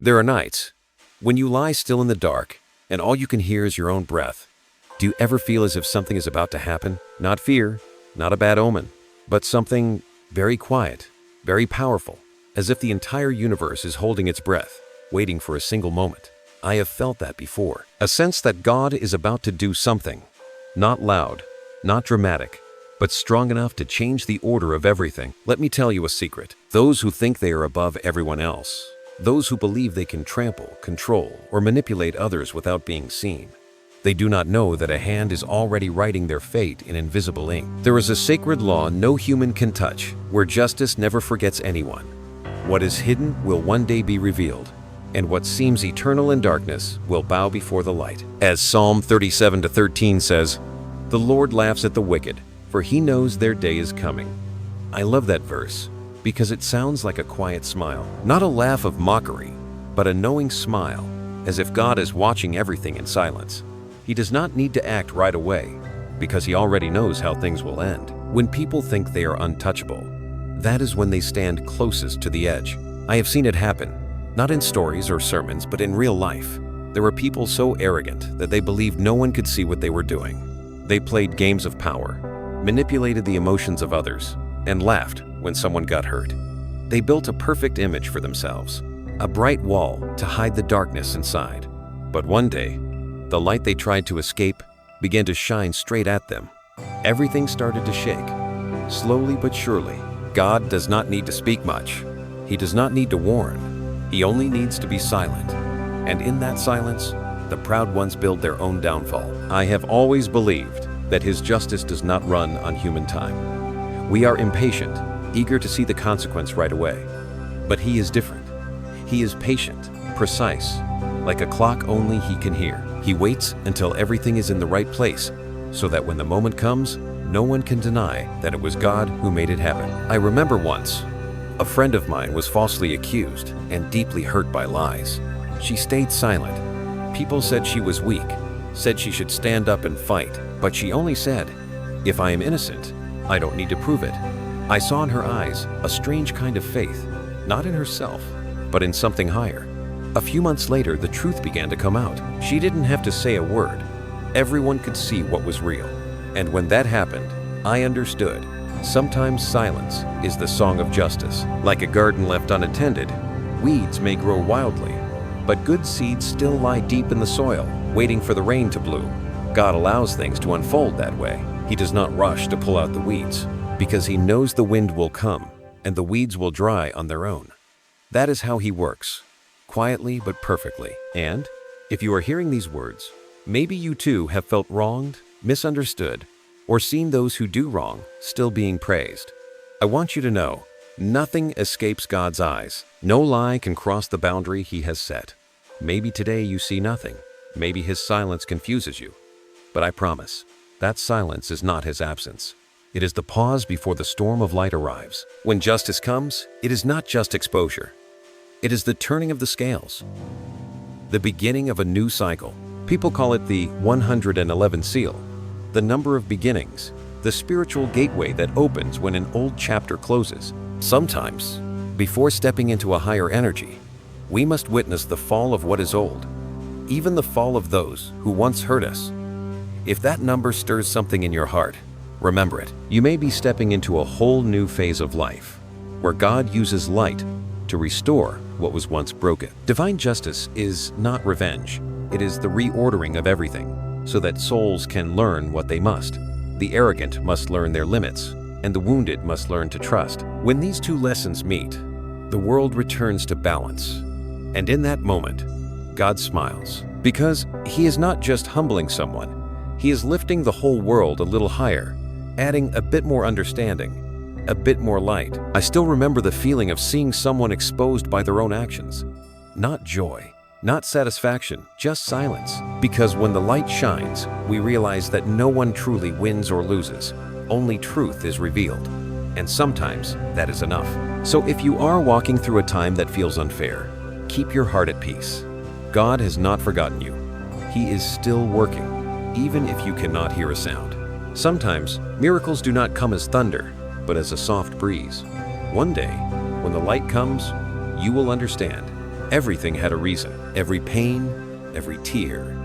There are nights when you lie still in the dark and all you can hear is your own breath. Do you ever feel as if something is about to happen? Not fear, not a bad omen, but something very quiet, very powerful, as if the entire universe is holding its breath, waiting for a single moment. I have felt that before. A sense that God is about to do something. Not loud, not dramatic, but strong enough to change the order of everything. Let me tell you a secret. Those who think they are above everyone else, those who believe they can trample, control, or manipulate others without being seen, they do not know that a hand is already writing their fate in invisible ink. There is a sacred law no human can touch, where justice never forgets anyone. What is hidden will one day be revealed, and what seems eternal in darkness will bow before the light. As Psalm 37:13 says, "The Lord laughs at the wicked, for he knows their day is coming." I love that verse because it sounds like a quiet smile. Not a laugh of mockery, but a knowing smile, as if God is watching everything in silence. He does not need to act right away, because he already knows how things will end. When people think they are untouchable, that is when they stand closest to the edge. I have seen it happen, not in stories or sermons, but in real life. There were people so arrogant that they believed no one could see what they were doing. They played games of power, manipulated the emotions of others, and laughed when someone got hurt. They built a perfect image for themselves, a bright wall to hide the darkness inside. But one day, the light they tried to escape began to shine straight at them. Everything started to shake, slowly but surely. God does not need to speak much. He does not need to warn. He only needs to be silent. And in that silence, the proud ones build their own downfall. I have always believed that his justice does not run on human time. We are impatient, eager to see the consequence right away. But he is different. He is patient, precise, like a clock only he can hear. He waits until everything is in the right place, so that when the moment comes, no one can deny that it was God who made it happen. I remember once, a friend of mine was falsely accused and deeply hurt by lies. She stayed silent. People said she was weak, said she should stand up and fight, but she only said, "If I am innocent, I don't need to prove it." I saw in her eyes a strange kind of faith, not in herself, but in something higher. A few months later, the truth began to come out. She didn't have to say a word. Everyone could see what was real. And when that happened, I understood. Sometimes silence is the song of justice. Like a garden left unattended, weeds may grow wildly, but good seeds still lie deep in the soil, waiting for the rain to bloom. God allows things to unfold that way. He does not rush to pull out the weeds, because he knows the wind will come and the weeds will dry on their own. That is how he works. Quietly but perfectly. And if you are hearing these words, maybe you too have felt wronged, misunderstood, or seen those who do wrong still being praised. I want you to know, nothing escapes God's eyes. No lie can cross the boundary he has set. Maybe today you see nothing. Maybe his silence confuses you. But I promise, that silence is not his absence. It is the pause before the storm of light arrives. When justice comes, it is not just exposure. It is the turning of the scales, the beginning of a new cycle. People call it the 111 seal, the number of beginnings, the spiritual gateway that opens when an old chapter closes. Sometimes, before stepping into a higher energy, we must witness the fall of what is old, even the fall of those who once hurt us. If that number stirs something in your heart, remember it. You may be stepping into a whole new phase of life, where God uses light to restore what was once broken. Divine justice is not revenge. It is the reordering of everything, so that souls can learn what they must. The arrogant must learn their limits, and the wounded must learn to trust. When these two lessons meet, the world returns to balance. And in that moment, God smiles. Because he is not just humbling someone, he is lifting the whole world a little higher, adding a bit more understanding, a bit more light. I still remember the feeling of seeing someone exposed by their own actions. Not joy, not satisfaction, just silence. Because when the light shines, we realize that no one truly wins or loses. Only truth is revealed. And sometimes that is enough. So if you are walking through a time that feels unfair, keep your heart at peace. God has not forgotten you. He is still working, even if you cannot hear a sound. Sometimes miracles do not come as thunder, but as a soft breeze. One day, when the light comes, you will understand. Everything had a reason. Every pain, every tear,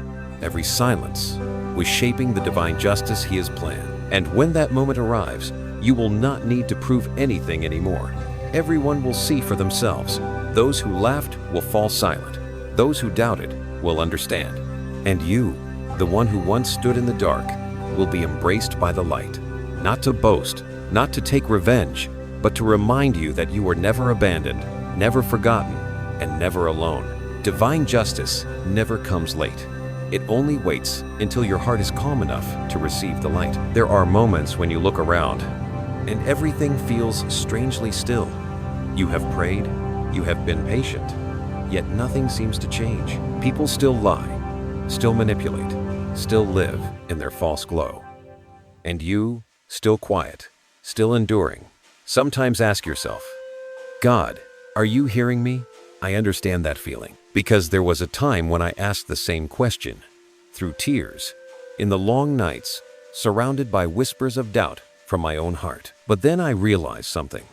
every silence was shaping the divine justice He has planned. And when that moment arrives, you will not need to prove anything anymore. Everyone will see for themselves. Those who laughed will fall silent. Those who doubted will understand. And you, the one who once stood in the dark, will be embraced by the light. Not to boast, not to take revenge, but to remind you that you were never abandoned, never forgotten, and never alone. Divine justice never comes late. It only waits until your heart is calm enough to receive the light. There are moments when you look around and everything feels strangely still. You have prayed, you have been patient, yet nothing seems to change. People still lie, still manipulate, still live in their false glow. And you, still quiet, still enduring, sometimes ask yourself, God, are you hearing me? I understand that feeling, because there was a time when I asked the same question, through tears, in the long nights, surrounded by whispers of doubt from my own heart. But then I realized something.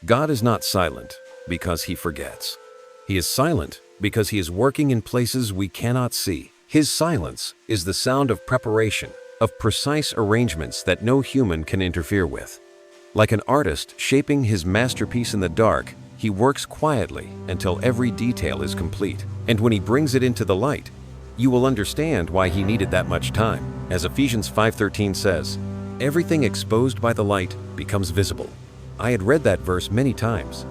God is not silent because He forgets. He is silent because He is working in places we cannot see. His silence is the sound of preparation, of precise arrangements that no human can interfere with. Like an artist shaping his masterpiece in the dark, He works quietly until every detail is complete. And when He brings it into the light, you will understand why He needed that much time. As Ephesians 5:13 says, everything exposed by the light becomes visible. I had read that verse many times,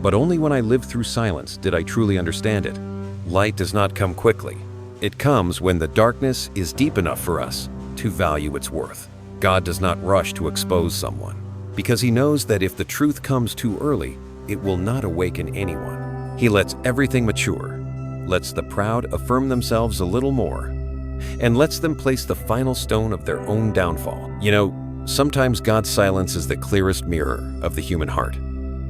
but only when I lived through silence did I truly understand it. Light does not come quickly. It comes when the darkness is deep enough for us to value its worth. God does not rush to expose someone, because He knows that if the truth comes too early, it will not awaken anyone. He lets everything mature, lets the proud affirm themselves a little more, and lets them place the final stone of their own downfall. You know, sometimes God's silence is the clearest mirror of the human heart.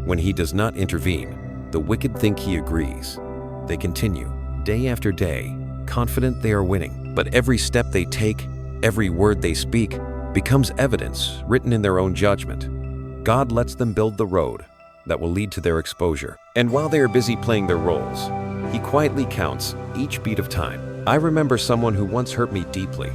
When He does not intervene, the wicked think He agrees. They continue, day after day, confident they are winning. But every step they take, every word they speak, becomes evidence written in their own judgment. God lets them build the road that will lead to their exposure. And while they are busy playing their roles, He quietly counts each beat of time. I remember someone who once hurt me deeply,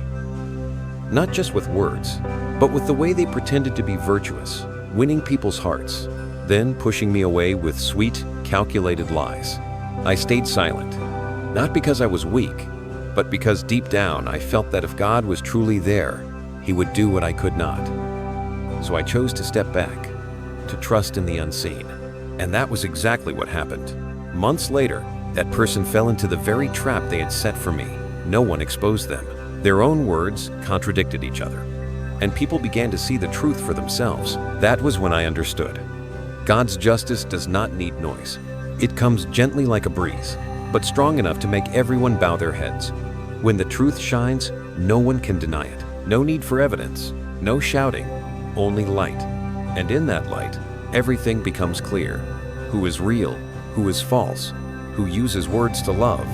not just with words, but with the way they pretended to be virtuous, winning people's hearts, then pushing me away with sweet, calculated lies. I stayed silent, not because I was weak, but because deep down I felt that if God was truly there, He would do what I could not. So I chose to step back, to trust in the unseen. And that was exactly what happened. Months later, that person fell into the very trap they had set for me. No one exposed them. Their own words contradicted each other, and people began to see the truth for themselves. That was when I understood. God's justice does not need noise. It comes gently like a breeze, but strong enough to make everyone bow their heads. When the truth shines, no one can deny it. No need for evidence, no shouting, only light. And in that light, everything becomes clear. Who is real, who is false, who uses words to love,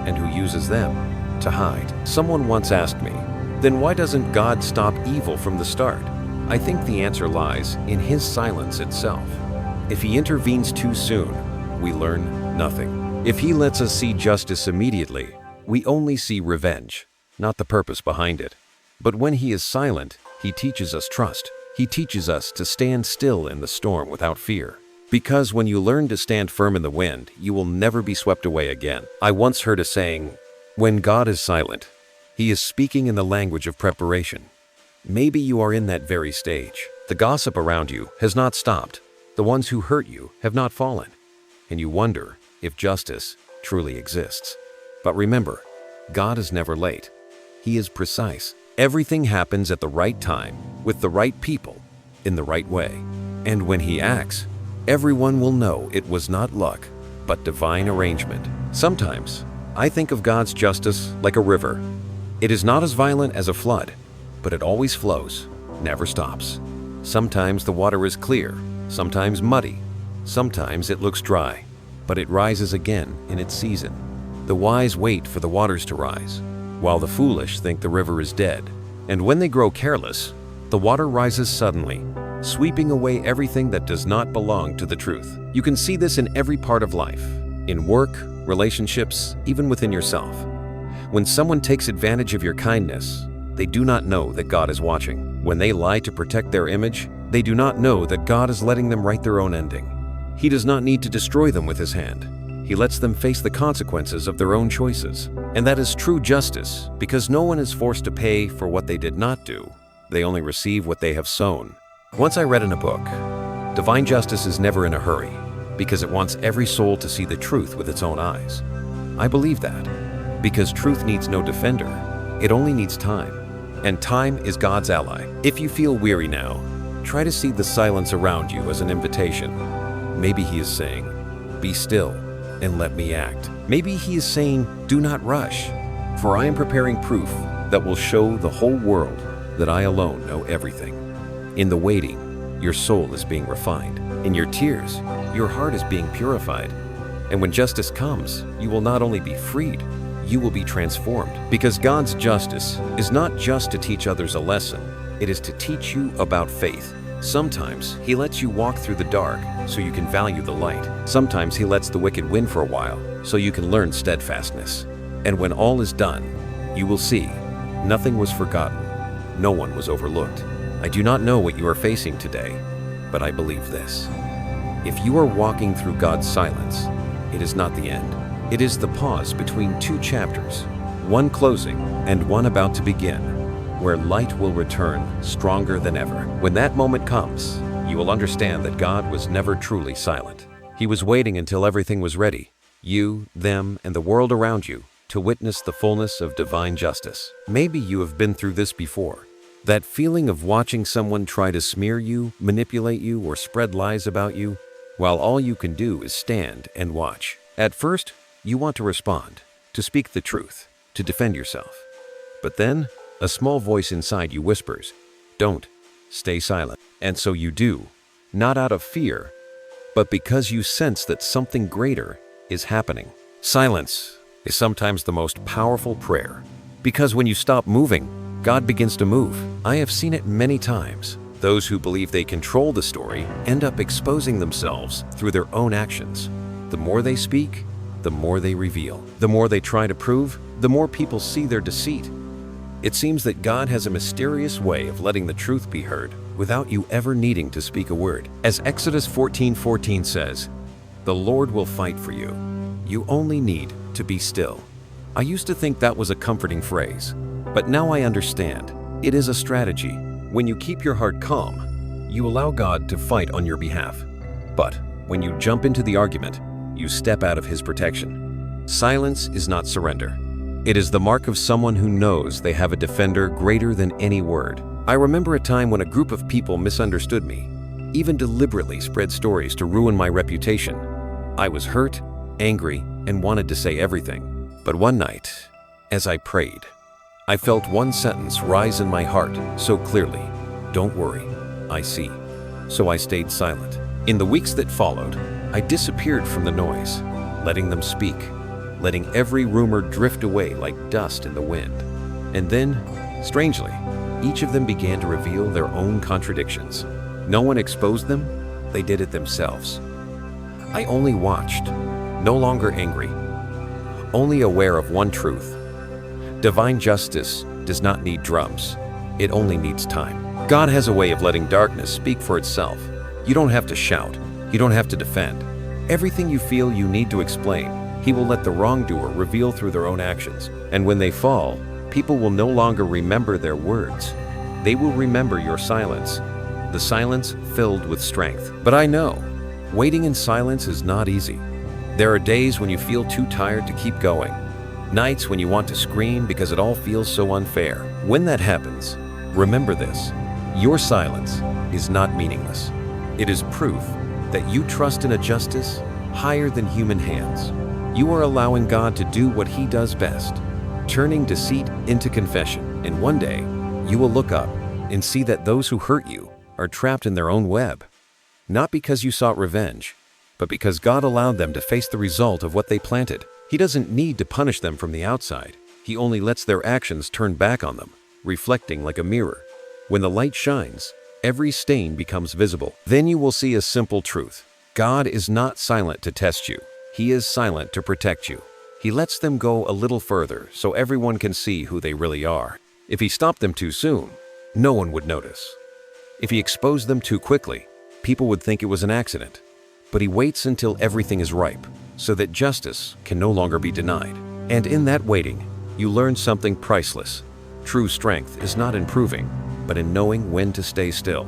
and who uses them to hide. Someone once asked me, then why doesn't God stop evil from the start? I think the answer lies in His silence itself. If He intervenes too soon, we learn nothing. If He lets us see justice immediately, we only see revenge, not the purpose behind it. But when He is silent, He teaches us trust. He teaches us to stand still in the storm without fear. Because when you learn to stand firm in the wind, you will never be swept away again. I once heard a saying, when God is silent, He is speaking in the language of preparation. Maybe you are in that very stage. The gossip around you has not stopped. The ones who hurt you have not fallen. And you wonder if justice truly exists. But remember, God is never late. He is precise. Everything happens at the right time, with the right people, in the right way. And when He acts, everyone will know it was not luck, but divine arrangement. Sometimes, I think of God's justice like a river. It is not as violent as a flood, but it always flows, never stops. Sometimes the water is clear, sometimes muddy, sometimes it looks dry, but it rises again in its season. The wise wait for the waters to rise, while the foolish think the river is dead. And when they grow careless, the water rises suddenly, sweeping away everything that does not belong to the truth. You can see this in every part of life, in work, relationships, even within yourself. When someone takes advantage of your kindness, they do not know that God is watching. When they lie to protect their image, they do not know that God is letting them write their own ending. He does not need to destroy them with his hand. He lets them face the consequences of their own choices. And that is true justice, because no one is forced to pay for what they did not do. They only receive what they have sown. Once I read in a book, divine justice is never in a hurry, because it wants every soul to see the truth with its own eyes. I believe that, because truth needs no defender, it only needs time. And time is God's ally. If you feel weary now, try to see the silence around you as an invitation. Maybe he is saying, "Be still and let me act." Maybe he is saying, "Do not rush, for I am preparing proof that will show the whole world that I alone know everything." In the waiting, your soul is being refined. In your tears, your heart is being purified. And when justice comes, you will not only be freed, you will be transformed. Because God's justice is not just to teach others a lesson, it is to teach you about faith. Sometimes he lets you walk through the dark so you can value the light. Sometimes he lets the wicked win for a while so you can learn steadfastness. And when all is done, you will see nothing was forgotten, no one was overlooked. I do not know what you are facing today, but I believe this. If you are walking through God's silence, it is not the end. It is the pause between two chapters, one closing and one about to begin, where light will return stronger than ever. When that moment comes, you will understand that God was never truly silent. He was waiting until everything was ready, you, them, and the world around you, to witness the fullness of divine justice. Maybe you have been through this before. That feeling of watching someone try to smear you, manipulate you, or spread lies about you, while all you can do is stand and watch. At first, you want to respond, to speak the truth, to defend yourself. But then, a small voice inside you whispers, "Don't, stay silent." And so you do, not out of fear, but because you sense that something greater is happening. Silence is sometimes the most powerful prayer, because when you stop moving, God begins to move. I have seen it many times. Those who believe they control the story end up exposing themselves through their own actions. The more they speak, the more they reveal. The more they try to prove, the more people see their deceit. It seems that God has a mysterious way of letting the truth be heard without you ever needing to speak a word. As Exodus 14:14 says, "The Lord will fight for you. You only need to be still." I used to think that was a comforting phrase, but now I understand. It is a strategy. When you keep your heart calm, you allow God to fight on your behalf. But when you jump into the argument, you step out of his protection. Silence is not surrender. It is the mark of someone who knows they have a defender greater than any word. I remember a time when a group of people misunderstood me, even deliberately spread stories to ruin my reputation. I was hurt, angry, and wanted to say everything. But one night, as I prayed, I felt one sentence rise in my heart so clearly: "Don't worry, I see." So I stayed silent. In the weeks that followed, I disappeared from the noise, letting them speak, letting every rumor drift away like dust in the wind. And then, strangely, each of them began to reveal their own contradictions. No one exposed them, they did it themselves. I only watched, no longer angry, only aware of one truth. Divine justice does not need drums, it only needs time. God has a way of letting darkness speak for itself. You don't have to shout, you don't have to defend. Everything you feel you need to explain, he will let the wrongdoer reveal through their own actions. And when they fall, people will no longer remember their words. They will remember your silence, the silence filled with strength. But I know, waiting in silence is not easy. There are days when you feel too tired to keep going. Nights when you want to scream because it all feels so unfair. When that happens, remember this: your silence is not meaningless. It is proof that you trust in a justice higher than human hands. You are allowing God to do what he does best, turning deceit into confession. And one day, you will look up and see that those who hurt you are trapped in their own web. Not because you sought revenge, but because God allowed them to face the result of what they planted. He doesn't need to punish them from the outside. He only lets their actions turn back on them, reflecting like a mirror. When the light shines, every stain becomes visible. Then you will see a simple truth. God is not silent to test you. He is silent to protect you. He lets them go a little further so everyone can see who they really are. If he stopped them too soon, no one would notice. If he exposed them too quickly, people would think it was an accident. But he waits until everything is ripe, so that justice can no longer be denied. And in that waiting, you learn something priceless. True strength is not in proving, but in knowing when to stay still.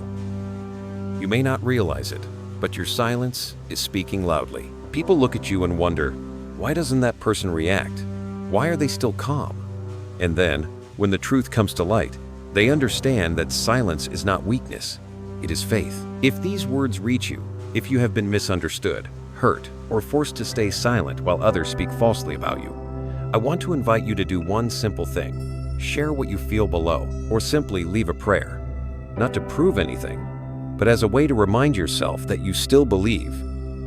You may not realize it, but your silence is speaking loudly. People look at you and wonder, why doesn't that person react? Why are they still calm? And then, when the truth comes to light, they understand that silence is not weakness, it is faith. If these words reach you, if you have been misunderstood, hurt, or forced to stay silent while others speak falsely about you, I want to invite you to do one simple thing. Share what you feel below, or simply leave a prayer. Not to prove anything, but as a way to remind yourself that you still believe.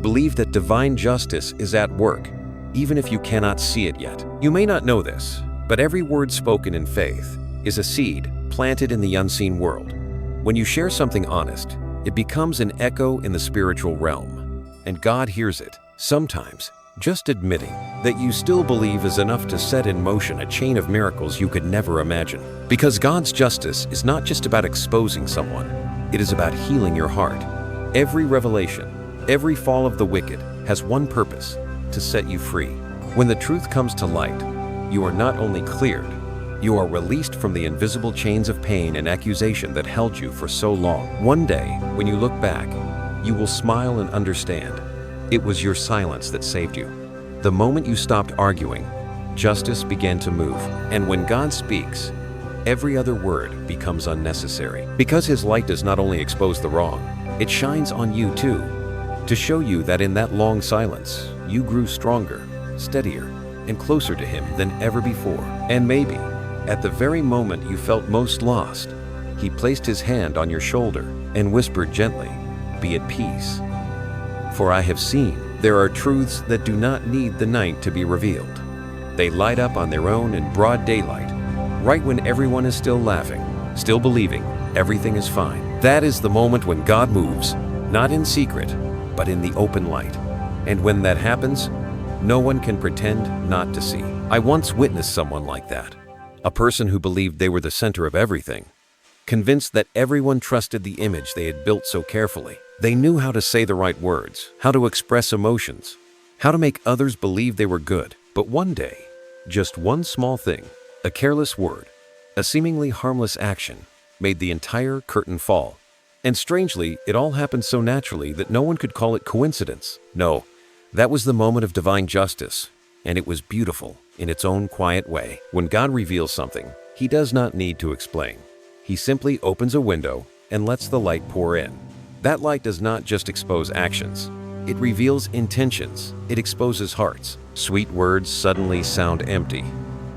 Believe that divine justice is at work, even if you cannot see it yet. You may not know this, but every word spoken in faith is a seed planted in the unseen world. When you share something honest, it becomes an echo in the spiritual realm, and God hears it. Sometimes, just admitting that you still believe is enough to set in motion a chain of miracles you could never imagine. Because God's justice is not just about exposing someone, it is about healing your heart. Every revelation, every fall of the wicked has one purpose: to set you free. When the truth comes to light, you are not only cleared, you are released from the invisible chains of pain and accusation that held you for so long. One day, when you look back, you will smile and understand. It was your silence that saved you. The moment you stopped arguing, justice began to move. And when God speaks, every other word becomes unnecessary. Because His light does not only expose the wrong, it shines on you too, to show you that in that long silence, you grew stronger, steadier, and closer to Him than ever before. And maybe, at the very moment you felt most lost, He placed His hand on your shoulder and whispered gently, "Be at peace. For I have seen there are truths that do not need the night to be revealed. They light up on their own in broad daylight, right when everyone is still laughing, still believing everything is fine." That is the moment when God moves, not in secret, but in the open light. And when that happens, no one can pretend not to see. I once witnessed someone like that. A person who believed they were the center of everything, convinced that everyone trusted the image they had built so carefully. They knew how to say the right words, how to express emotions, how to make others believe they were good. But one day, just one small thing, a careless word, a seemingly harmless action, made the entire curtain fall. And strangely, it all happened so naturally that no one could call it coincidence. No, that was the moment of divine justice, and it was beautiful in its own quiet way. When God reveals something, He does not need to explain. He simply opens a window and lets the light pour in. That light does not just expose actions. It reveals intentions. It exposes hearts. Sweet words suddenly sound empty.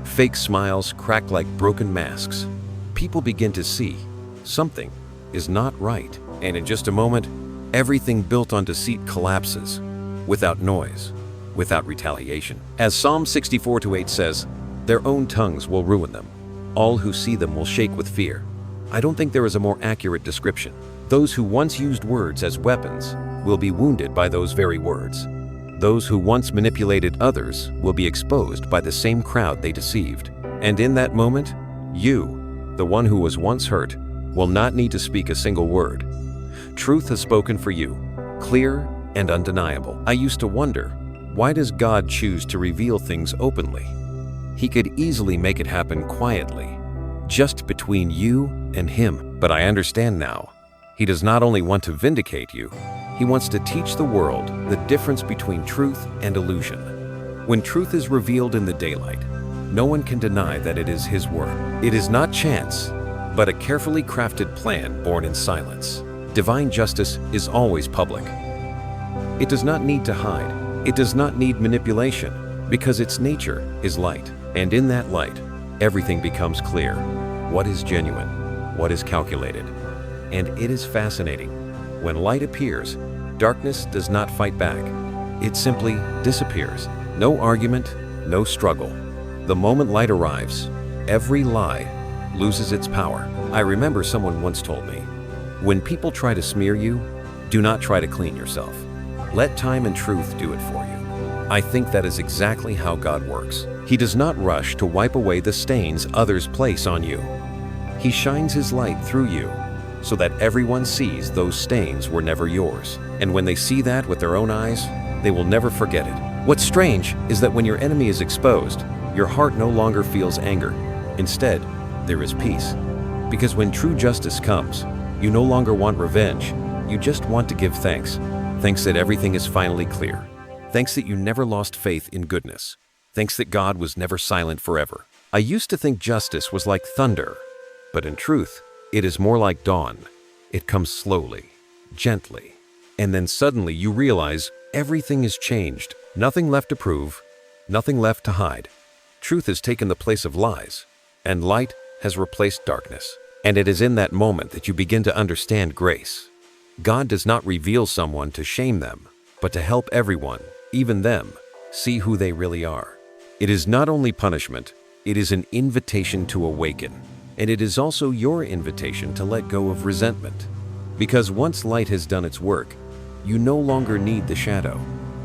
Fake smiles crack like broken masks. People begin to see something is not right. And in just a moment, everything built on deceit collapses, without noise, without retaliation. As Psalm 64:8 says, "Their own tongues will ruin them. All who see them will shake with fear." I don't think there is a more accurate description. Those who once used words as weapons will be wounded by those very words. Those who once manipulated others will be exposed by the same crowd they deceived. And in that moment, you, the one who was once hurt, will not need to speak a single word. Truth has spoken for you, clear and undeniable. I used to wonder, why does God choose to reveal things openly? He could easily make it happen quietly, just between you and Him. But I understand now. He does not only want to vindicate you, He wants to teach the world the difference between truth and illusion. When truth is revealed in the daylight, no one can deny that it is His work. It is not chance, but a carefully crafted plan born in silence. Divine justice is always public. It does not need to hide. It does not need manipulation, because its nature is light. And in that light, everything becomes clear. What is genuine? What is calculated? And it is fascinating. When light appears, darkness does not fight back. It simply disappears. No argument, no struggle. The moment light arrives, every lie loses its power. I remember someone once told me, when people try to smear you, do not try to clean yourself. Let time and truth do it for you. I think that is exactly how God works. He does not rush to wipe away the stains others place on you. He shines His light through you so that everyone sees those stains were never yours. And when they see that with their own eyes, they will never forget it. What's strange is that when your enemy is exposed, your heart no longer feels anger. Instead, there is peace. Because when true justice comes, you no longer want revenge. You just want to give thanks. Thanks that everything is finally clear. Thanks that you never lost faith in goodness. Thanks that God was never silent forever. I used to think justice was like thunder, but in truth, it is more like dawn. It comes slowly, gently, and then suddenly you realize everything is changed. Nothing left to prove, nothing left to hide. Truth has taken the place of lies, and light has replaced darkness. And it is in that moment that you begin to understand grace. God does not reveal someone to shame them, but to help everyone, even them, see who they really are. It is not only punishment, it is an invitation to awaken. And it is also your invitation to let go of resentment. Because once light has done its work, you no longer need the shadow.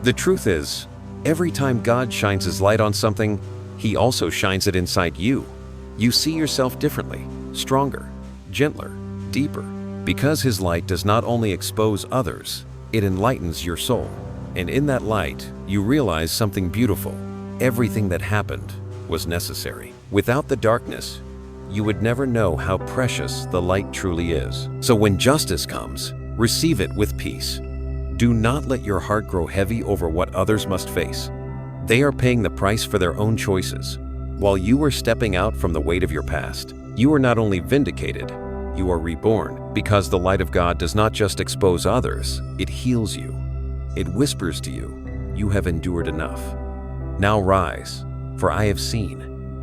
The truth is, every time God shines His light on something, He also shines it inside you. You see yourself differently, stronger, gentler, deeper. Because His light does not only expose others, it enlightens your soul. And in that light, you realize something beautiful. Everything that happened was necessary. Without the darkness, you would never know how precious the light truly is. So when justice comes, receive it with peace. Do not let your heart grow heavy over what others must face. They are paying the price for their own choices. While you are stepping out from the weight of your past, you are not only vindicated, you are reborn. Because the light of God does not just expose others, it heals you. It whispers to you, you have endured enough. Now rise, for I have seen,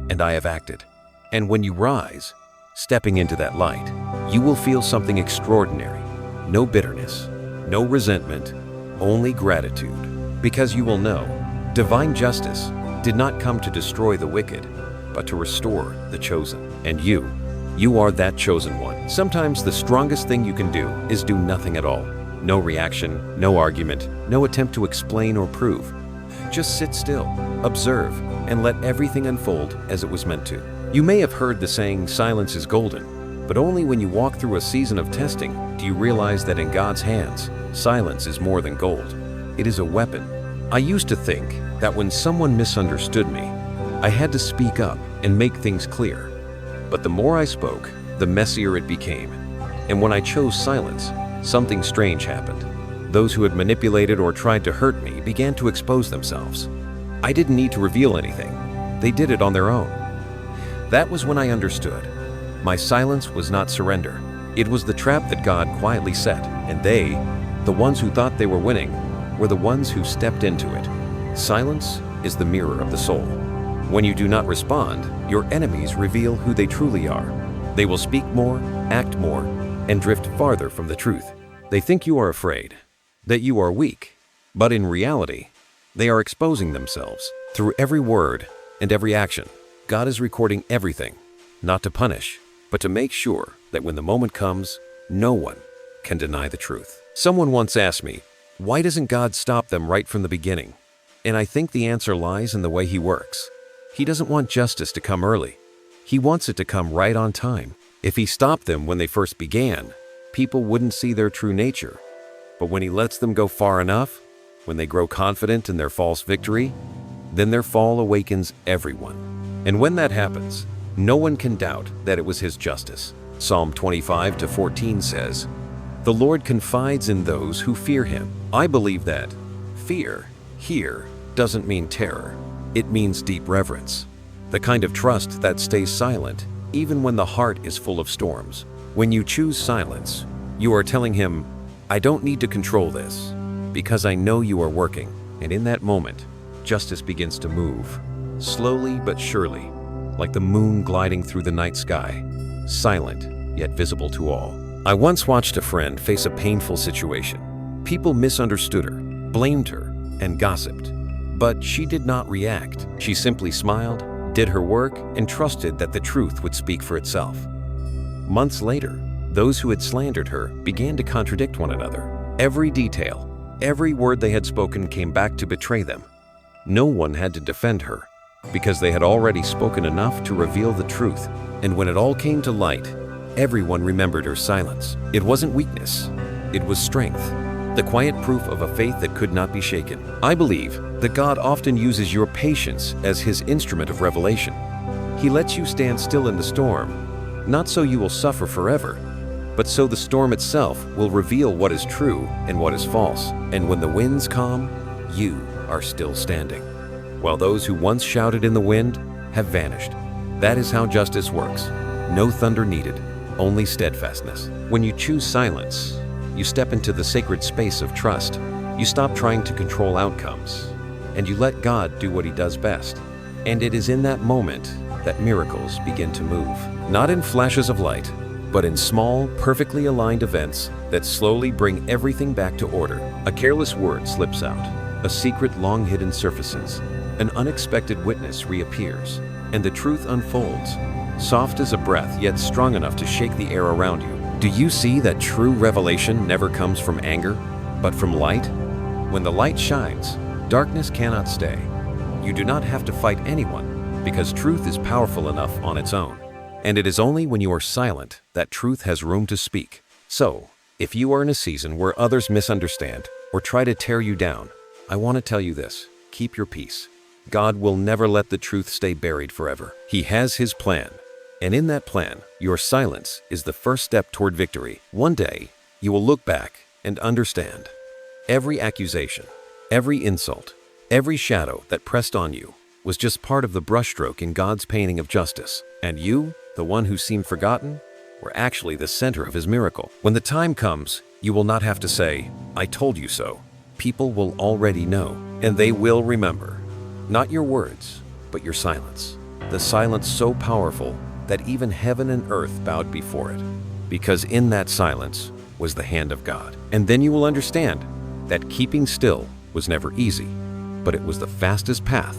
and I have acted. And when you rise, stepping into that light, you will feel something extraordinary. No bitterness, no resentment, only gratitude. Because you will know, divine justice did not come to destroy the wicked, but to restore the chosen. And you are that chosen one. Sometimes the strongest thing you can do is do nothing at all. No reaction, no argument, no attempt to explain or prove. Just sit still, observe, and let everything unfold as it was meant to. You may have heard the saying, silence is golden, but only when you walk through a season of testing do you realize that in God's hands, silence is more than gold. It is a weapon. I used to think that when someone misunderstood me, I had to speak up and make things clear. But the more I spoke, the messier it became. And when I chose silence, something strange happened. Those who had manipulated or tried to hurt me began to expose themselves. I didn't need to reveal anything. They did it on their own. That was when I understood. My silence was not surrender. It was the trap that God quietly set, and they, the ones who thought they were winning, were the ones who stepped into it. Silence is the mirror of the soul. When you do not respond, your enemies reveal who they truly are. They will speak more, act more, and drift farther from the truth. They think you are afraid, that you are weak, but in reality, they are exposing themselves through every word and every action. God is recording everything, not to punish, but to make sure that when the moment comes, no one can deny the truth. Someone once asked me, why doesn't God stop them right from the beginning? And I think the answer lies in the way He works. He doesn't want justice to come early. He wants it to come right on time. If He stopped them when they first began, people wouldn't see their true nature. But when He lets them go far enough, when they grow confident in their false victory, then their fall awakens everyone. And when that happens, no one can doubt that it was His justice. Psalm 25:14 says, "The Lord confides in those who fear Him." I believe that fear here doesn't mean terror. It means deep reverence. The kind of trust that stays silent even when the heart is full of storms. When you choose silence, you are telling Him, I don't need to control this, because I know you are working. And in that moment, justice begins to move, slowly but surely, like the moon gliding through the night sky, silent yet visible to all. I once watched a friend face a painful situation. People misunderstood her, blamed her, and gossiped. But she did not react. She simply smiled, did her work, and trusted that the truth would speak for itself. Months later, those who had slandered her began to contradict one another. Every detail, every word they had spoken came back to betray them. No one had to defend her, because they had already spoken enough to reveal the truth. And when it all came to light, everyone remembered her silence. It wasn't weakness, it was strength, the quiet proof of a faith that could not be shaken. I believe that God often uses your patience as His instrument of revelation. He lets you stand still in the storm, not so you will suffer forever, but so the storm itself will reveal what is true and what is false. And when the winds calm, you are still standing, while those who once shouted in the wind have vanished. That is how justice works. No thunder needed, only steadfastness. When you choose silence, you step into the sacred space of trust. You stop trying to control outcomes, and you let God do what He does best. And it is in that moment that miracles begin to move. Not in flashes of light, but in small, perfectly aligned events that slowly bring everything back to order. A careless word slips out. A secret long hidden surfaces. An unexpected witness reappears, and the truth unfolds, soft as a breath yet strong enough to shake the air around you. Do you see that true revelation never comes from anger, but from light? When the light shines, darkness cannot stay. You do not have to fight anyone, because truth is powerful enough on its own. And it is only when you are silent that truth has room to speak. So, if you are in a season where others misunderstand or try to tear you down, I want to tell you this: keep your peace. God will never let the truth stay buried forever. He has His plan. And in that plan, your silence is the first step toward victory. One day, you will look back and understand. Every accusation, every insult, every shadow that pressed on you was just part of the brushstroke in God's painting of justice. And you, the one who seemed forgotten, were actually the center of His miracle. When the time comes, you will not have to say, "I told you so." People will already know, and they will remember. Not your words, but your silence. The silence so powerful that even heaven and earth bowed before it, because in that silence was the hand of God. And then you will understand that keeping still was never easy, but it was the fastest path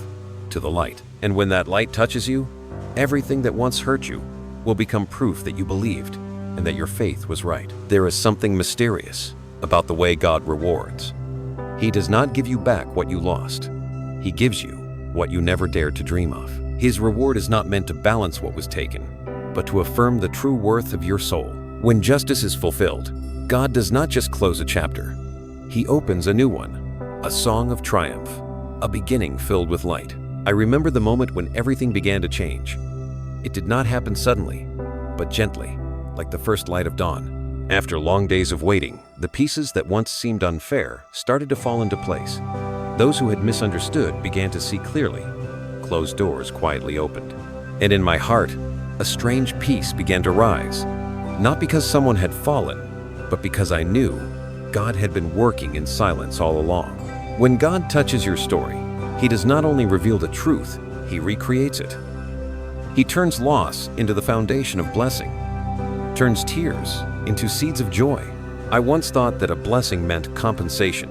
to the light. And when that light touches you, everything that once hurt you will become proof that you believed and that your faith was right. There is something mysterious about the way God rewards. He does not give you back what you lost. He gives you what you never dared to dream of. His reward is not meant to balance what was taken, but to affirm the true worth of your soul. When justice is fulfilled, God does not just close a chapter. He opens a new one, a song of triumph, a beginning filled with light. I remember the moment when everything began to change. It did not happen suddenly, but gently, like the first light of dawn. After long days of waiting, the pieces that once seemed unfair started to fall into place. Those who had misunderstood began to see clearly. Closed doors quietly opened. And in my heart, a strange peace began to rise. Not because someone had fallen, but because I knew God had been working in silence all along. When God touches your story, He does not only reveal the truth, He recreates it. He turns loss into the foundation of blessing, turns tears into seeds of joy. I once thought that a blessing meant compensation,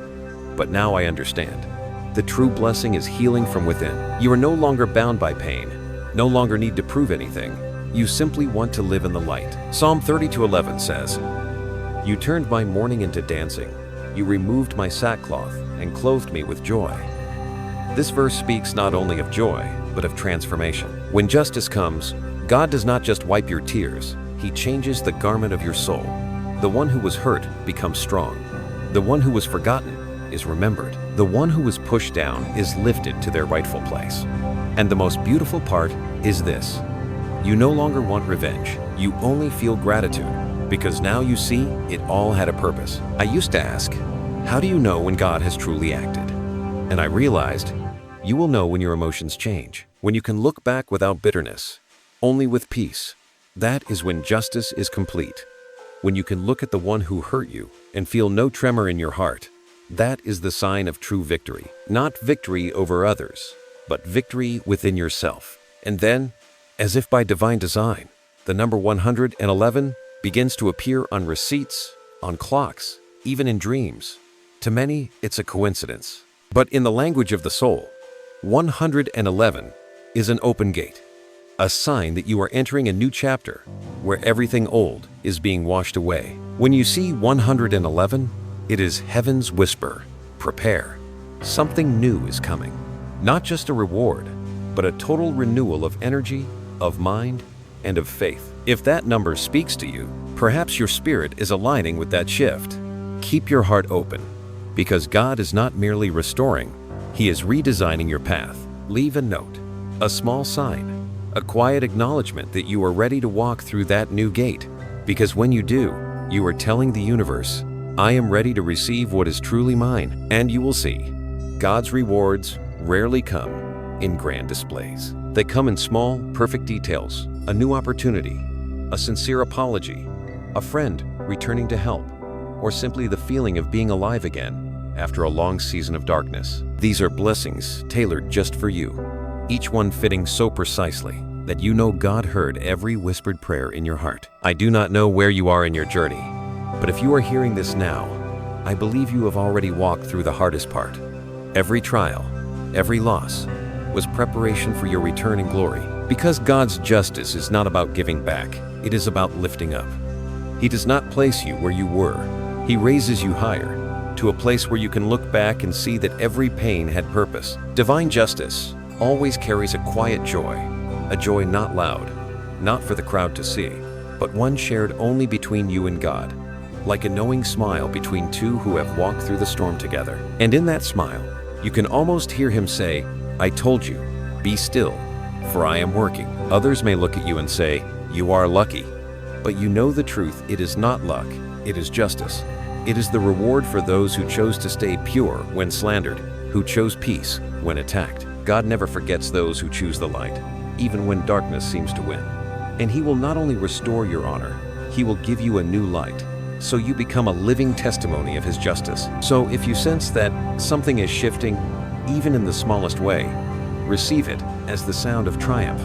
but now I understand. The true blessing is healing from within. You are no longer bound by pain, no longer need to prove anything. You simply want to live in the light. Psalm 32:11 says, "You turned my mourning into dancing. You removed my sackcloth and clothed me with joy." This verse speaks not only of joy, but of transformation. When justice comes, God does not just wipe your tears. He changes the garment of your soul. The one who was hurt becomes strong. The one who was forgotten is remembered. The one who was pushed down is lifted to their rightful place. And the most beautiful part is this: you no longer want revenge. You only feel gratitude, because now you see it all had a purpose. I used to ask, how do you know when God has truly acted? And I realized, you will know when your emotions change, when you can look back without bitterness, only with peace. That is when justice is complete. When you can look at the one who hurt you and feel no tremor in your heart. That is the sign of true victory. Not victory over others, but victory within yourself. And then, as if by divine design, the number 111 begins to appear on receipts, on clocks, even in dreams. To many, it's a coincidence. But in the language of the soul, 111 is an open gate, a sign that you are entering a new chapter where everything old is being washed away. When you see 111, it is heaven's whisper. Prepare. Something new is coming. Not just a reward, but a total renewal of energy, of mind, and of faith. If that number speaks to you, perhaps your spirit is aligning with that shift. Keep your heart open, because God is not merely restoring, He is redesigning your path. Leave a note, a small sign, a quiet acknowledgement that you are ready to walk through that new gate. Because when you do, you are telling the universe, I am ready to receive what is truly mine. And you will see, God's rewards rarely come in grand displays. They come in small, perfect details, a new opportunity, a sincere apology, a friend returning to help, or simply the feeling of being alive again after a long season of darkness. These are blessings tailored just for you, each one fitting so precisely that you know God heard every whispered prayer in your heart. I do not know where you are in your journey, but if you are hearing this now, I believe you have already walked through the hardest part. Every trial, every loss, was preparation for your return in glory. Because God's justice is not about giving back, it is about lifting up. He does not place you where you were. He raises you higher, to a place where you can look back and see that every pain had purpose. Divine justice always carries a quiet joy, a joy not loud, not for the crowd to see, but one shared only between you and God, like a knowing smile between two who have walked through the storm together. And in that smile, you can almost hear Him say, I told you, be still, for I am working. Others may look at you and say, you are lucky, but you know the truth, it is not luck, it is justice. It is the reward for those who chose to stay pure when slandered, who chose peace when attacked. God never forgets those who choose the light, even when darkness seems to win. And He will not only restore your honor, He will give you a new light, so you become a living testimony of His justice. So if you sense that something is shifting, even in the smallest way, receive it as the sound of triumph.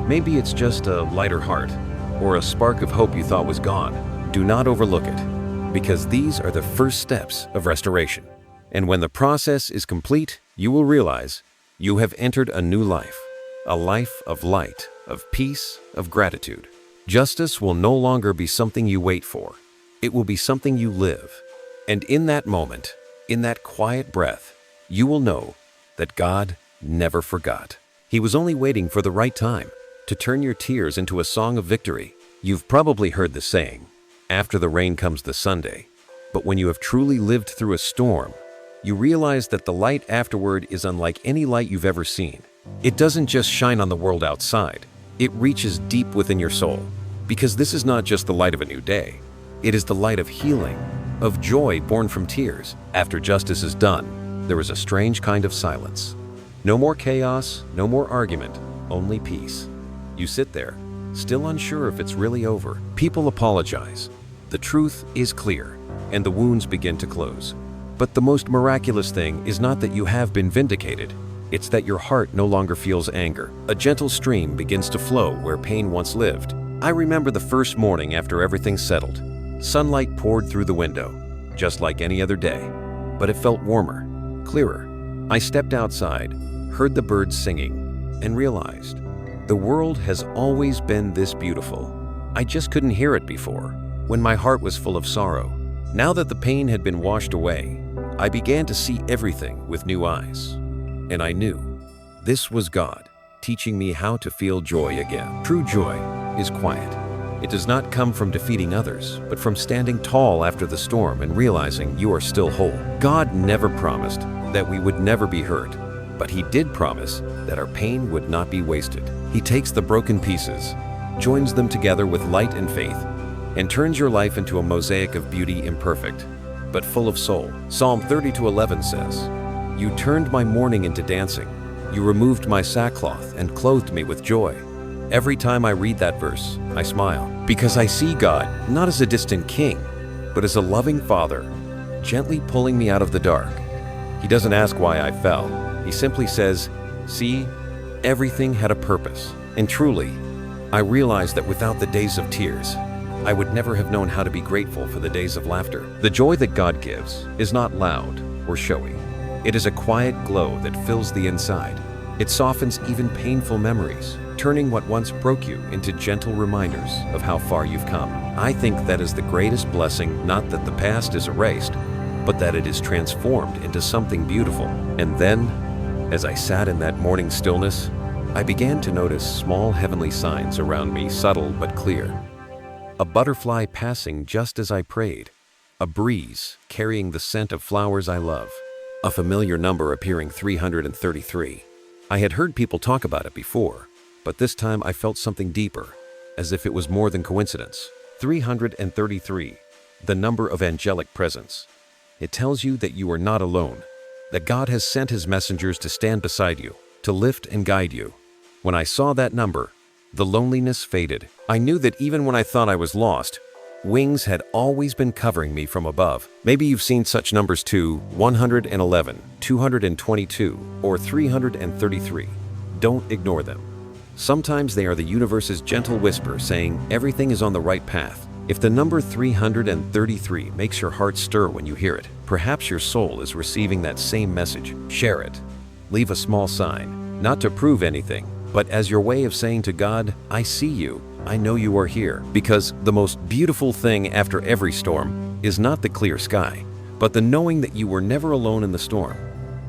Maybe it's just a lighter heart, or a spark of hope you thought was gone. Do not overlook it, because these are the first steps of restoration. And when the process is complete, you will realize you have entered a new life, a life of light, of peace, of gratitude. Justice will no longer be something you wait for. It will be something you live. And in that moment, in that quiet breath, you will know that God never forgot. He was only waiting for the right time to turn your tears into a song of victory. You've probably heard the saying, after the rain comes the Sunday. But when you have truly lived through a storm, you realize that the light afterward is unlike any light you've ever seen. It doesn't just shine on the world outside. It reaches deep within your soul. Because this is not just the light of a new day. It is the light of healing, of joy born from tears. After justice is done, there is a strange kind of silence. No more chaos, no more argument, only peace. You sit there, still unsure if it's really over. People apologize. The truth is clear, and the wounds begin to close. But the most miraculous thing is not that you have been vindicated. It's that your heart no longer feels anger. A gentle stream begins to flow where pain once lived. I remember the first morning after everything settled. Sunlight poured through the window, just like any other day, but it felt warmer, clearer. I stepped outside, heard the birds singing, and realized the world has always been this beautiful. I just couldn't hear it before, when my heart was full of sorrow. Now that the pain had been washed away, I began to see everything with new eyes. And I knew this was God teaching me how to feel joy again. True joy is quiet. It does not come from defeating others, but from standing tall after the storm and realizing you are still whole. God never promised that we would never be hurt, but He did promise that our pain would not be wasted. He takes the broken pieces, joins them together with light and faith, and turns your life into a mosaic of beauty imperfect, but full of soul. Psalm 32:11 says, You turned my mourning into dancing. You removed my sackcloth and clothed me with joy. Every time I read that verse, I smile, because I see God not as a distant king, but as a loving father, gently pulling me out of the dark. He doesn't ask why I fell. He simply says, see, everything had a purpose. And truly, I realized that without the days of tears, I would never have known how to be grateful for the days of laughter. The joy that God gives is not loud or showy. It is a quiet glow that fills the inside. It softens even painful memories, turning what once broke you into gentle reminders of how far you've come. I think that is the greatest blessing, not that the past is erased, but that it is transformed into something beautiful. And then As I sat in that morning stillness, I began to notice small heavenly signs around me, subtle but clear. A butterfly passing just as I prayed, a breeze carrying the scent of flowers I love, a familiar number appearing 333. I had heard people talk about it before, but this time I felt something deeper, as if it was more than coincidence. 333, the number of angelic presence. It tells you that you are not alone, that God has sent His messengers to stand beside you, to lift and guide you. When I saw that number, the loneliness faded. I knew that even when I thought I was lost, wings had always been covering me from above. Maybe you've seen such numbers too: 111, 222, or 333. Don't ignore them. Sometimes they are the universe's gentle whisper saying everything is on the right path. If the number 333 makes your heart stir when you hear it, perhaps your soul is receiving that same message. Share it. Leave a small sign, not to prove anything, but as your way of saying to God, I see you, I know you are here. Because the most beautiful thing after every storm is not the clear sky, but the knowing that you were never alone in the storm.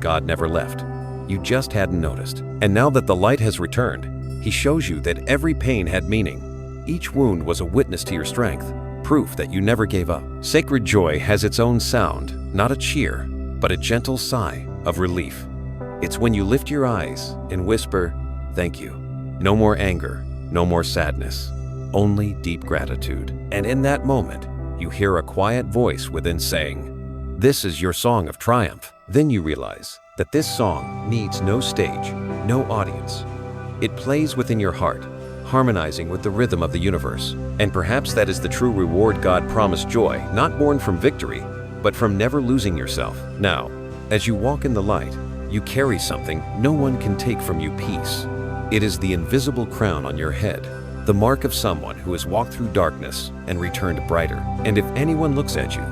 God never left. You just hadn't noticed. And now that the light has returned, He shows you that every pain had meaning. Each wound was a witness to your strength, proof that you never gave up. Sacred joy has its own sound, not a cheer, but a gentle sigh of relief. It's when you lift your eyes and whisper, thank you. No more anger, no more sadness, only deep gratitude. And in that moment, you hear a quiet voice within saying, this is your song of triumph. Then you realize that this song needs no stage, no audience. It plays within your heart, harmonizing with the rhythm of the universe. And perhaps that is the true reward God promised: joy, not born from victory, but from never losing yourself. Now, as you walk in the light, you carry something no one can take from you: peace. It is the invisible crown on your head, the mark of someone who has walked through darkness and returned brighter. And if anyone looks at you,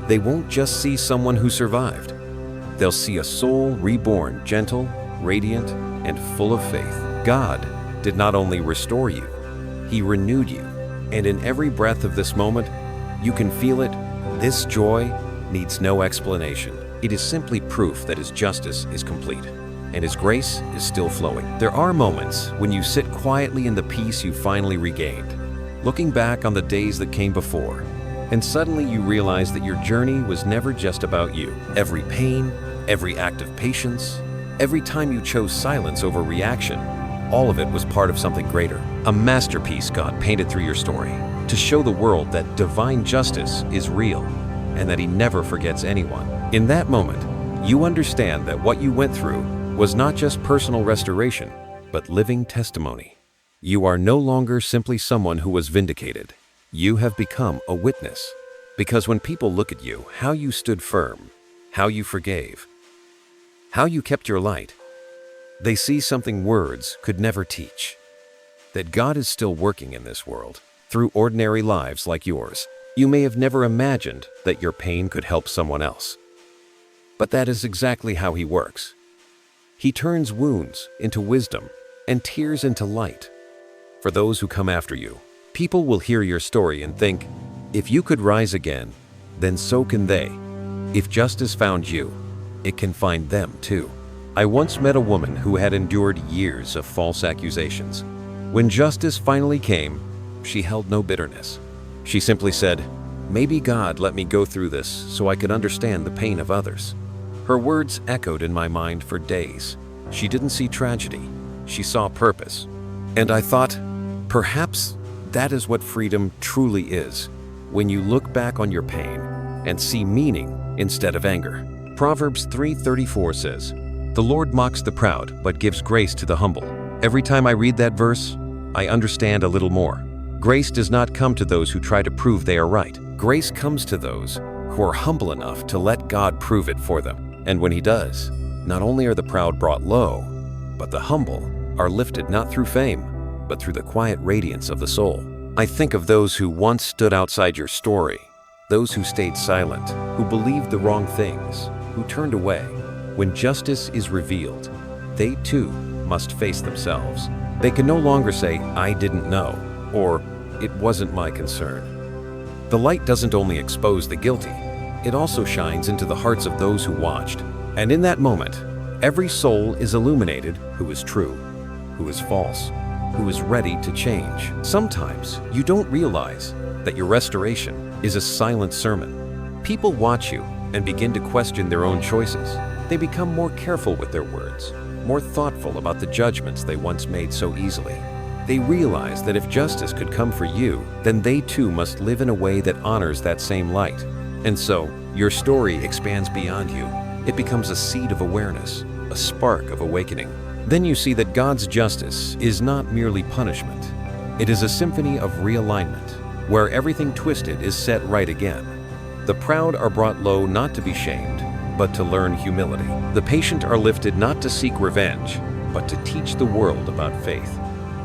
they won't just see someone who survived. They'll see a soul reborn, gentle, radiant, and full of faith. God did not only restore you, He renewed you. And in every breath of this moment, you can feel it. This joy needs no explanation. It is simply proof that His justice is complete, and His grace is still flowing. There are moments when you sit quietly in the peace you finally regained, looking back on the days that came before, and suddenly you realize that your journey was never just about you. Every pain, every act of patience, every time you chose silence over reaction, all of it was part of something greater. A masterpiece God painted through your story to show the world that divine justice is real and that He never forgets anyone. In that moment, you understand that what you went through was not just personal restoration, but living testimony. You are no longer simply someone who was vindicated. You have become a witness. Because when people look at you, how you stood firm, how you forgave, how you kept your light, they see something words could never teach. That God is still working in this world, through ordinary lives like yours. You may have never imagined that your pain could help someone else. But that is exactly how He works. He turns wounds into wisdom and tears into light. For those who come after you, people will hear your story and think, if you could rise again, then so can they. If justice found you, it can find them too. I once met a woman who had endured years of false accusations. When justice finally came, she held no bitterness. She simply said, maybe God let me go through this so I could understand the pain of others. Her words echoed in my mind for days. She didn't see tragedy, she saw purpose. And I thought, perhaps that is what freedom truly is, when you look back on your pain and see meaning instead of anger. Proverbs 3:34 says, the Lord mocks the proud, but gives grace to the humble. Every time I read that verse, I understand a little more. Grace does not come to those who try to prove they are right. Grace comes to those who are humble enough to let God prove it for them. And when He does, not only are the proud brought low, but the humble are lifted not through fame, but through the quiet radiance of the soul. I think of those who once stood outside your story, those who stayed silent, who believed the wrong things, who turned away. When justice is revealed, they too must face themselves. They can no longer say, I didn't know, or it wasn't my concern. The light doesn't only expose the guilty, it also shines into the hearts of those who watched. And in that moment, Every soul is illuminated who is true, who is false, who is ready to change. Sometimes you don't realize that your restoration is a silent sermon. People watch you and begin to question their own choices. They become more careful with their words, more thoughtful about the judgments they once made so easily. They realize that if justice could come for you, then they too must live in a way that honors that same light. And so, your story expands beyond you. It becomes a seed of awareness, a spark of awakening. Then you see that God's justice is not merely punishment. It is a symphony of realignment, where everything twisted is set right again. The proud are brought low not to be shamed, but to learn humility. The patient are lifted not to seek revenge, but to teach the world about faith.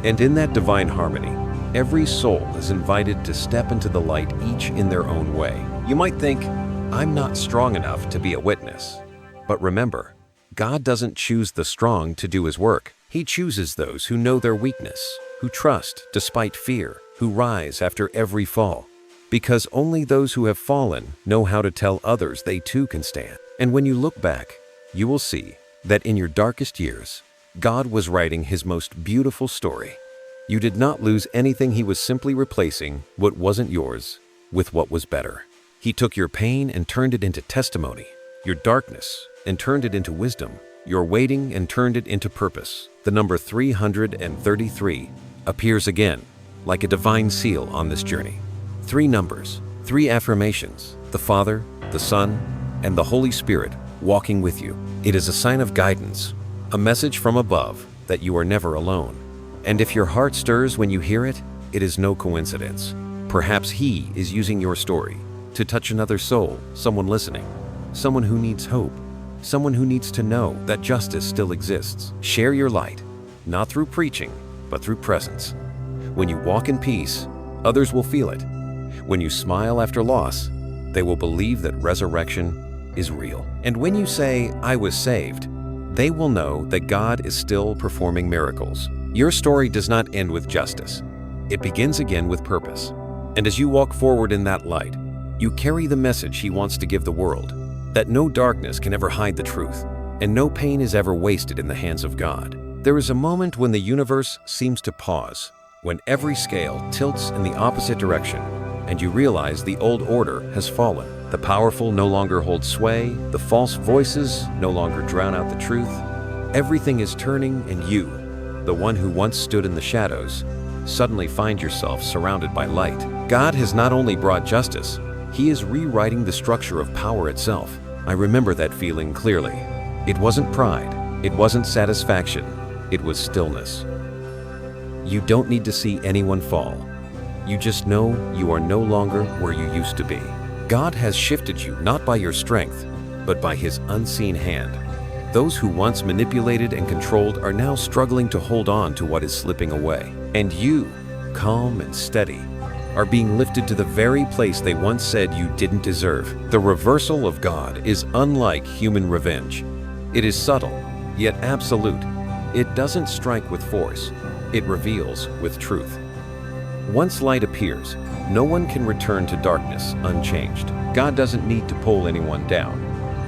And in that divine harmony, every soul is invited to step into the light, each in their own way. You might think, I'm not strong enough to be a witness. But remember, God doesn't choose the strong to do His work. He chooses those who know their weakness, who trust despite fear, who rise after every fall. Because only those who have fallen know how to tell others they too can stand. And when you look back, you will see that in your darkest years, God was writing His most beautiful story. You did not lose anything. He was simply replacing what wasn't yours with what was better. He took your pain and turned it into testimony, your darkness and turned it into wisdom, your waiting and turned it into purpose. The number 333 appears again like a divine seal on this journey. 3 numbers, 3 affirmations, the Father, the Son, and the Holy Spirit walking with you. It is a sign of guidance, a message from above that you are never alone. And if your heart stirs when you hear it, it is no coincidence. Perhaps He is using your story to touch another soul, someone listening, someone who needs hope, someone who needs to know that justice still exists. Share your light, not through preaching, but through presence. When you walk in peace, others will feel it. When you smile after loss, they will believe that resurrection is real. And when you say, I was saved, they will know that God is still performing miracles. Your story does not end with justice. It begins again with purpose. And as you walk forward in that light, you carry the message He wants to give the world, that no darkness can ever hide the truth, and no pain is ever wasted in the hands of God. There is a moment when the universe seems to pause, when every scale tilts in the opposite direction, and you realize the old order has fallen. The powerful no longer hold sway, the false voices no longer drown out the truth. Everything is turning, and you, the one who once stood in the shadows, suddenly find yourself surrounded by light. God has not only brought justice, He is rewriting the structure of power itself. I remember that feeling clearly. It wasn't pride, it wasn't satisfaction, it was stillness. You don't need to see anyone fall. You just know you are no longer where you used to be. God has shifted you not by your strength, but by His unseen hand. Those who once manipulated and controlled are now struggling to hold on to what is slipping away. And you, calm and steady, are being lifted to the very place they once said you didn't deserve. The reversal of God is unlike human revenge. It is subtle, yet absolute. It doesn't strike with force. It reveals with truth. Once light appears, no one can return to darkness unchanged. God doesn't need to pull anyone down.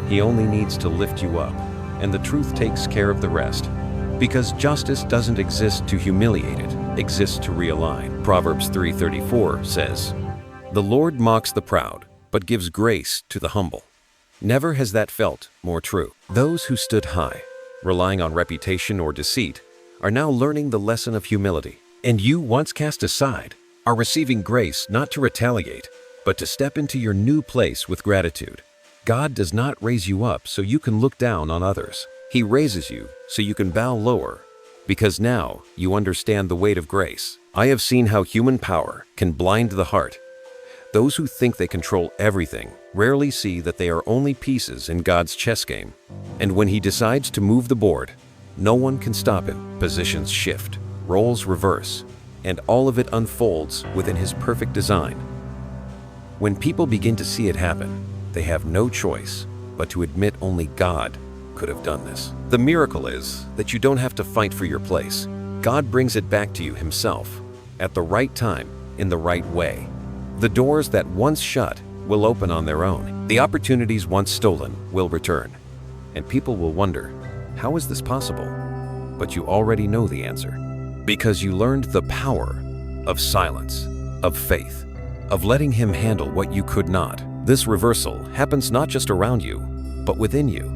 He only needs to lift you up, and the truth takes care of the rest. Because justice doesn't exist to humiliate, it exists to realign. Proverbs 3:34 says, "The Lord mocks the proud, but gives grace to the humble." Never has that felt more true. Those who stood high, relying on reputation or deceit, are now learning the lesson of humility. And you, once cast aside, are receiving grace not to retaliate, but to step into your new place with gratitude. God does not raise you up so you can look down on others. He raises you so you can bow lower, because now you understand the weight of grace. I have seen how human power can blind the heart. Those who think they control everything rarely see that they are only pieces in God's chess game. And when He decides to move the board, no one can stop Him. Positions shift, roles reverse, and all of it unfolds within His perfect design. When people begin to see it happen, they have no choice but to admit only God could have done this. The miracle is that you don't have to fight for your place. God brings it back to you Himself, at the right time, in the right way. The doors that once shut will open on their own. The opportunities once stolen will return. And people will wonder, How is this possible? But you already know the answer. Because you learned the power of silence, of faith, of letting Him handle what you could not. This reversal happens not just around you, but within you.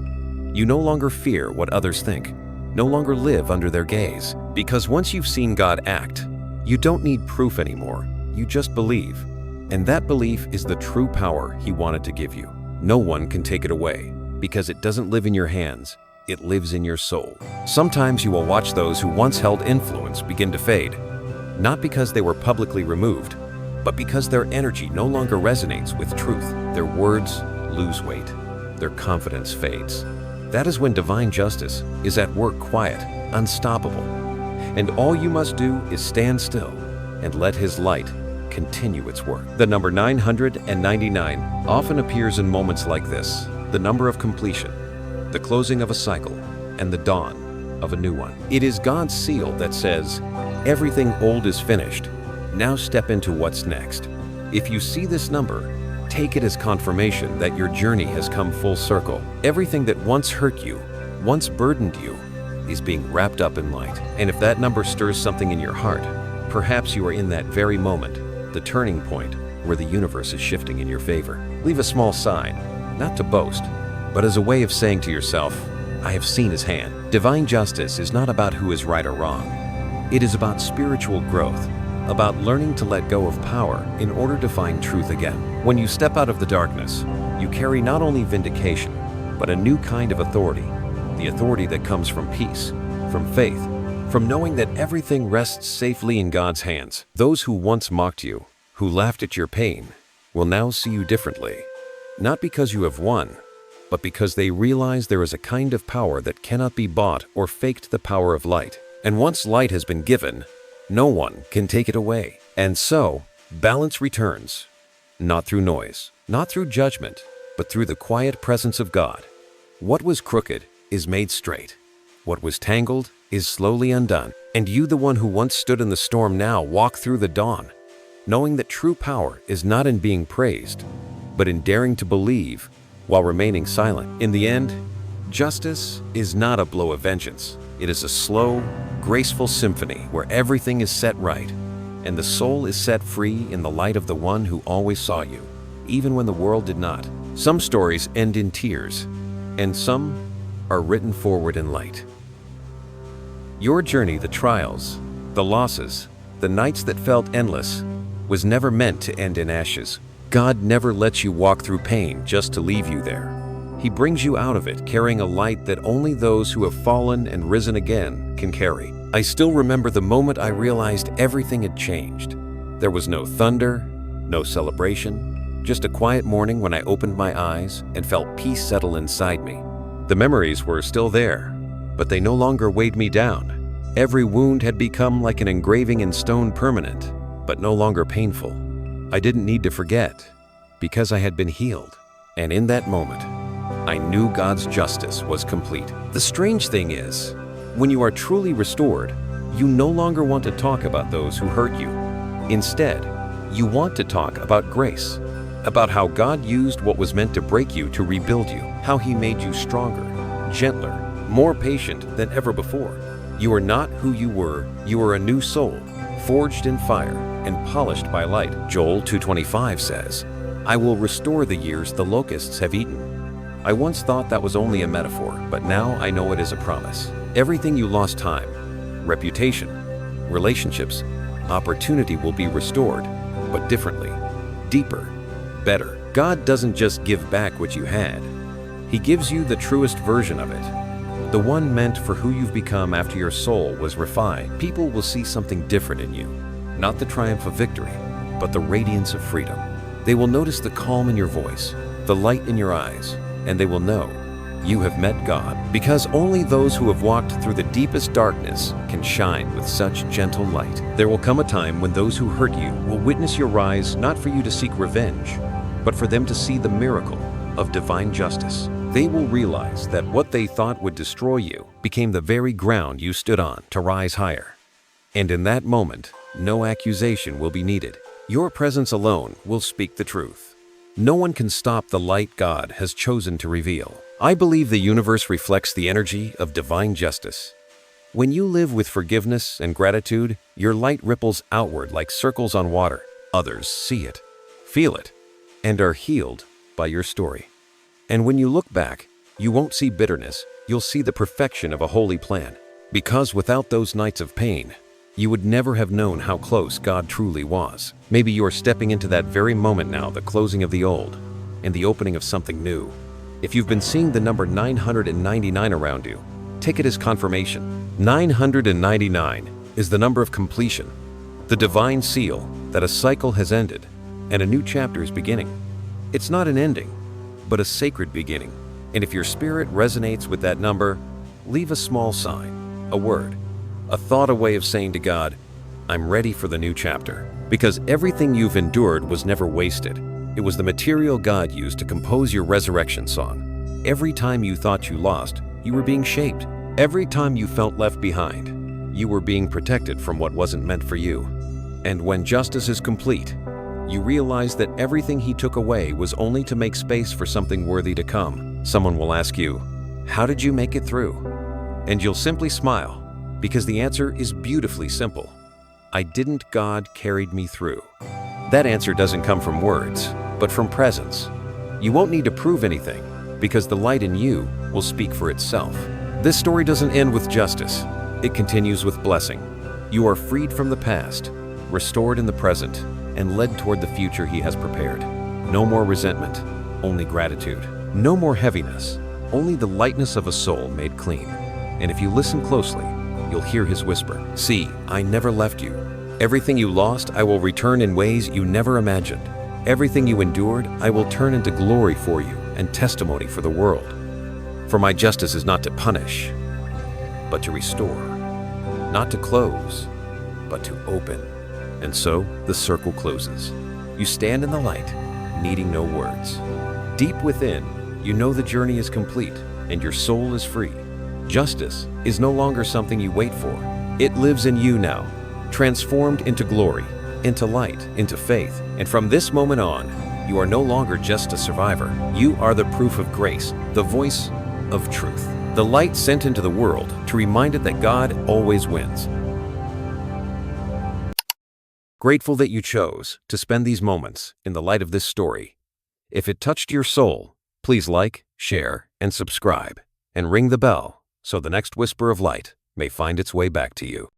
You no longer fear what others think, no longer live under their gaze. Because once you've seen God act, you don't need proof anymore. You just believe. And that belief is the true power He wanted to give you. No one can take it away, because it doesn't live in your hands. It lives in your soul. Sometimes you will watch those who once held influence begin to fade, not because they were publicly removed, but because their energy no longer resonates with truth. Their words lose weight. Their confidence fades. That is when divine justice is at work, quiet, unstoppable. And all you must do is stand still and let His light continue its work. The number 999 often appears in moments like this, the number of completion, the closing of a cycle, and the dawn of a new one. It is God's seal that says, everything old is finished. Now step into what's next. If you see this number, take it as confirmation that your journey has come full circle. Everything that once hurt you, once burdened you, is being wrapped up in light. And if that number stirs something in your heart, perhaps you are in that very moment, the turning point where the universe is shifting in your favor. Leave a small sign, not to boast, but as a way of saying to yourself, I have seen His hand. Divine justice is not about who is right or wrong. It is about spiritual growth, about learning to let go of power in order to find truth again. When you step out of the darkness, you carry not only vindication, but a new kind of authority, the authority that comes from peace, from faith, from knowing that everything rests safely in God's hands. Those who once mocked you, who laughed at your pain, will now see you differently, not because you have won, but because they realize there is a kind of power that cannot be bought or faked, the power of light. And once light has been given, no one can take it away. And so, balance returns, not through noise, not through judgment, but through the quiet presence of God. What was crooked is made straight. What was tangled is slowly undone. And you, the one who once stood in the storm, now walk through the dawn, knowing that true power is not in being praised, but in daring to believe while remaining silent. In the end, justice is not a blow of vengeance. It is a slow, graceful symphony where everything is set right, and the soul is set free in the light of the one who always saw you, even when the world did not. Some stories end in tears, and some are written forward in light. Your journey, the trials, the losses, the nights that felt endless, was never meant to end in ashes. God never lets you walk through pain just to leave you there. He brings you out of it carrying a light that only those who have fallen and risen again can carry. I still remember the moment I realized everything had changed. There was no thunder, no celebration, just a quiet morning when I opened my eyes and felt peace settle inside me. The memories were still there, but they no longer weighed me down. Every wound had become like an engraving in stone, permanent, but no longer painful. I didn't need to forget, because I had been healed. And in that moment, I knew God's justice was complete. The strange thing is, when you are truly restored, you no longer want to talk about those who hurt you. Instead, you want to talk about grace, about how God used what was meant to break you to rebuild you, how He made you stronger, gentler, more patient than ever before. You are not who you were. You are a new soul, forged in fire and polished by light. Joel 2:25 says, I will restore the years the locusts have eaten. I once thought that was only a metaphor, but now I know it is a promise. Everything you lost, time, reputation, relationships, opportunity, will be restored, but differently, deeper, better. God doesn't just give back what you had. He gives you the truest version of it, the one meant for who you've become after your soul was refined. People will see something different in you, not the triumph of victory, but the radiance of freedom. They will notice the calm in your voice, the light in your eyes, and they will know you have met God, because only those who have walked through the deepest darkness can shine with such gentle light. There will come a time when those who hurt you will witness your rise, not for you to seek revenge, but for them to see the miracle of divine justice. They will realize that what they thought would destroy you became the very ground you stood on to rise higher. And in that moment, no accusation will be needed. Your presence alone will speak the truth. No one can stop the light God has chosen to reveal. I believe the universe reflects the energy of divine justice. When you live with forgiveness and gratitude, your light ripples outward like circles on water. Others see it, feel it, and are healed by your story. And when you look back, you won't see bitterness, you'll see the perfection of a holy plan. Because without those nights of pain, you would never have known how close God truly was. Maybe you are stepping into that very moment now, the closing of the old and the opening of something new. If you've been seeing the number 999 around you, take it as confirmation. 999 is the number of completion, the divine seal that a cycle has ended and a new chapter is beginning. It's not an ending, but a sacred beginning. And if your spirit resonates with that number, leave a small sign, a word, a thought, a way of saying to God, I'm ready for the new chapter. Because everything you've endured was never wasted. It was the material God used to compose your resurrection song. Every time you thought you lost, you were being shaped. Every time you felt left behind, you were being protected from what wasn't meant for you. And when justice is complete, you realize that everything He took away was only to make space for something worthy to come. Someone will ask you, how did you make it through? And you'll simply smile, because the answer is beautifully simple. I didn't, God carried me through. That answer doesn't come from words, but from presence. You won't need to prove anything, because the light in you will speak for itself. This story doesn't end with justice. It continues with blessing. You are freed from the past, restored in the present, and led toward the future He has prepared. No more resentment, only gratitude. No more heaviness, only the lightness of a soul made clean. And if you listen closely, you'll hear His whisper, see, I never left you. Everything you lost, I will return in ways you never imagined. Everything you endured, I will turn into glory for you and testimony for the world. For my justice is not to punish, but to restore. Not to close, but to open. And so the circle closes. You stand in the light, needing no words. Deep within, you know the journey is complete and your soul is free. Justice is no longer something you wait for. It lives in you now, transformed into glory, into light, into faith. And from this moment on, you are no longer just a survivor. You are the proof of grace, the voice of truth, the light sent into the world to remind it that God always wins. Grateful that you chose to spend these moments in the light of this story. If it touched your soul, please like, share, and subscribe, and ring the bell so the next whisper of light may find its way back to you.